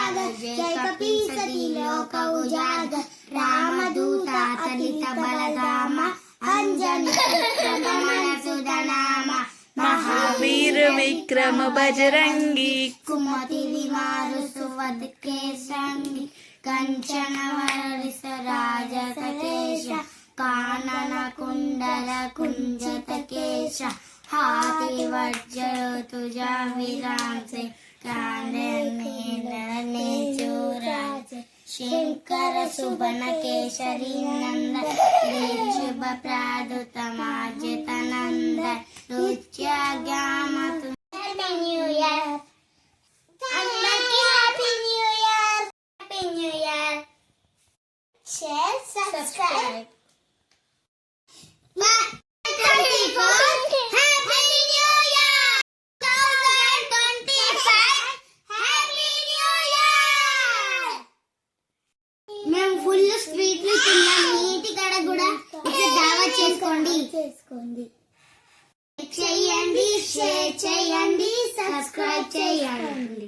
जय कपीसति लोक उजागर रामदूत अतलित बलधाम अंजनी पुत्र सुधनाम महावीर विक्रम बजरंगी कुमति निवारु सुवद केसंगी कंचन वरसराज सकेश कानन कुंडल कुंजत केश हाथी वज्र तुझा विराजे कांदन ने चोराज शंकर सुबन केशरी नंद शुभ प्रादुत माजित नंद रुच्य ज्ञाम happy new year happy new year happy new year share subscribe మేము ఫుల్ స్వీట్లు తిన్నాం నీటి కాడ కూడా దావత్ చేసుకోండి చేయండి షేర్ చేయండి సబ్స్క్రైబ్ చేయండి.